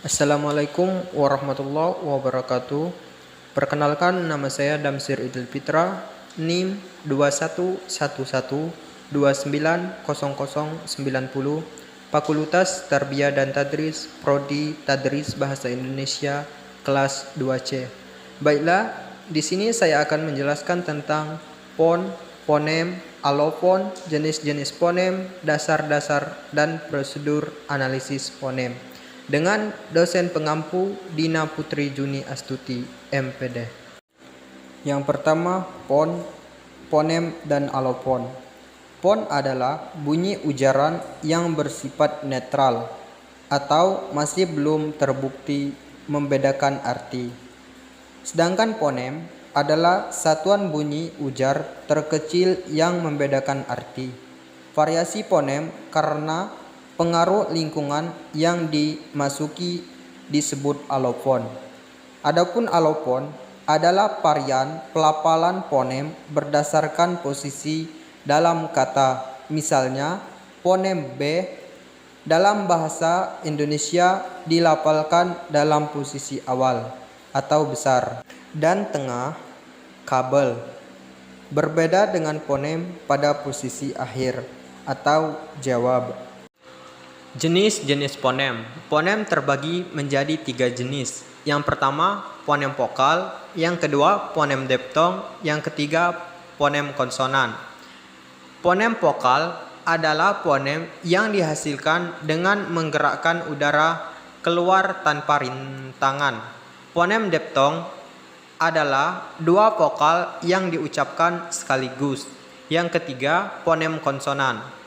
Assalamualaikum warahmatullahi wabarakatuh. Perkenalkan, nama saya Damsir Idul Fitra, NIM 2111290090, Fakultas Tarbiyah dan Tadris, Prodi Tadris Bahasa Indonesia, kelas 2C. Baiklah, di sini saya akan menjelaskan tentang fon, fonem, alofon, jenis-jenis fonem, dasar-dasar, dan prosedur analisis fonem, dengan dosen pengampu Dina Putri Juni Astuti, MPD. Yang pertama, fon, fonem, dan alofon. Fon adalah bunyi ujaran yang bersifat netral atau masih belum terbukti membedakan arti. Sedangkan fonem adalah satuan bunyi ujar terkecil yang membedakan arti. Variasi fonem karena pengaruh lingkungan yang dimasuki disebut alofon. Adapun alofon adalah varian pelafalan fonem berdasarkan posisi dalam kata. Misalnya, fonem B dalam bahasa Indonesia dilafalkan dalam posisi awal atau besar dan tengah kabel, berbeda dengan fonem pada posisi akhir atau jawab. Jenis-jenis fonem. Fonem terbagi menjadi 3 jenis. Yang pertama, fonem vokal. Yang kedua, fonem diptong. Yang ketiga, fonem konsonan. Fonem vokal adalah fonem yang dihasilkan dengan menggerakkan udara keluar tanpa rintangan. Fonem diptong adalah dua vokal yang diucapkan sekaligus. Yang ketiga, fonem konsonan.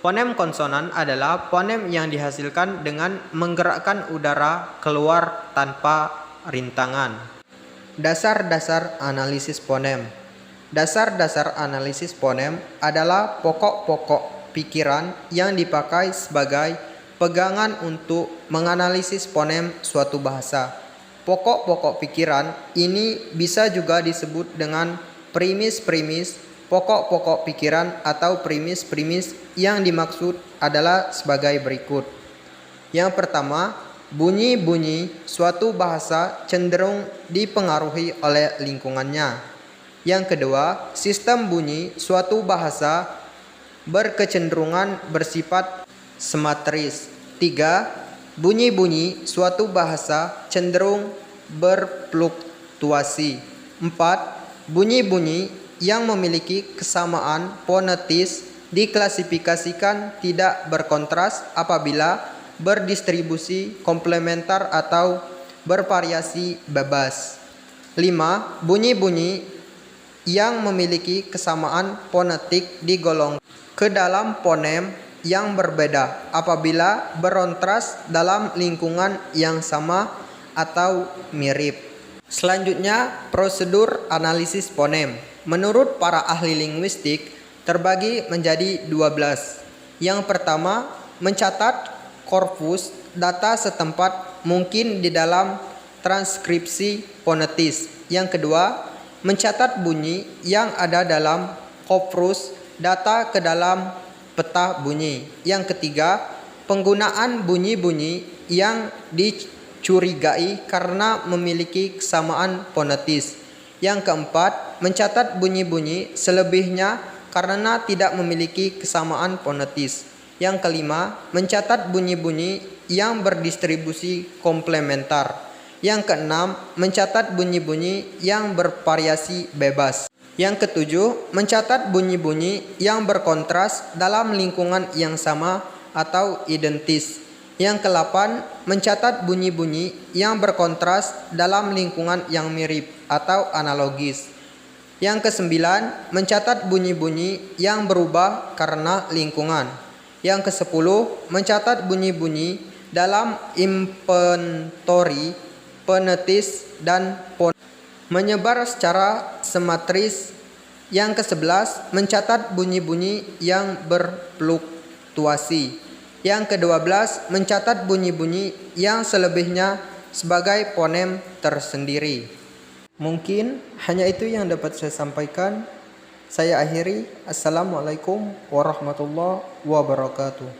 Fonem konsonan adalah fonem yang dihasilkan dengan menggerakkan udara keluar tanpa rintangan. Dasar-dasar analisis fonem. Dasar-dasar analisis fonem adalah pokok-pokok pikiran yang dipakai sebagai pegangan untuk menganalisis fonem suatu bahasa. Pokok-pokok pikiran ini bisa juga disebut dengan premis-premis. Pokok-pokok pikiran atau premis-premis yang dimaksud adalah sebagai berikut. Yang pertama, bunyi-bunyi suatu bahasa cenderung dipengaruhi oleh lingkungannya. Yang kedua, sistem bunyi suatu bahasa berkecenderungan bersifat simetris. 3. Bunyi-bunyi suatu bahasa cenderung berfluktuasi. 4. Bunyi-bunyi yang memiliki kesamaan fonetis diklasifikasikan tidak berkontras apabila berdistribusi komplementer atau bervariasi bebas. 5. Bunyi-bunyi yang memiliki kesamaan fonetik digolong ke dalam fonem yang berbeda apabila berontras dalam lingkungan yang sama atau mirip. Selanjutnya, prosedur analisis fonem. Menurut para ahli linguistik, terbagi menjadi 12. Yang pertama, mencatat korpus data setempat mungkin di dalam transkripsi fonetis. Yang kedua, mencatat bunyi yang ada dalam korpus data ke dalam peta bunyi. Yang ketiga, penggunaan bunyi-bunyi yang dicurigai karena memiliki kesamaan fonetis. Yang keempat, mencatat bunyi-bunyi selebihnya karena tidak memiliki kesamaan fonetis. Yang kelima, mencatat bunyi-bunyi yang berdistribusi komplementer. Yang keenam, mencatat bunyi-bunyi yang bervariasi bebas. Yang ketujuh, mencatat bunyi-bunyi yang berkontras dalam lingkungan yang sama atau identis. Yang ke-8, mencatat bunyi-bunyi yang berkontras dalam lingkungan yang mirip atau analogis. Yang ke-9, mencatat bunyi-bunyi yang berubah karena lingkungan. Yang ke-10, mencatat bunyi-bunyi dalam inventory, fonetis, dan menyebar secara simetris. Yang ke-11, mencatat bunyi-bunyi yang berfluktuasi. Yang ke-12, mencatat bunyi-bunyi yang selebihnya sebagai fonem tersendiri. Mungkin hanya itu yang dapat saya sampaikan. Saya akhiri. Assalamualaikum warahmatullahi wabarakatuh.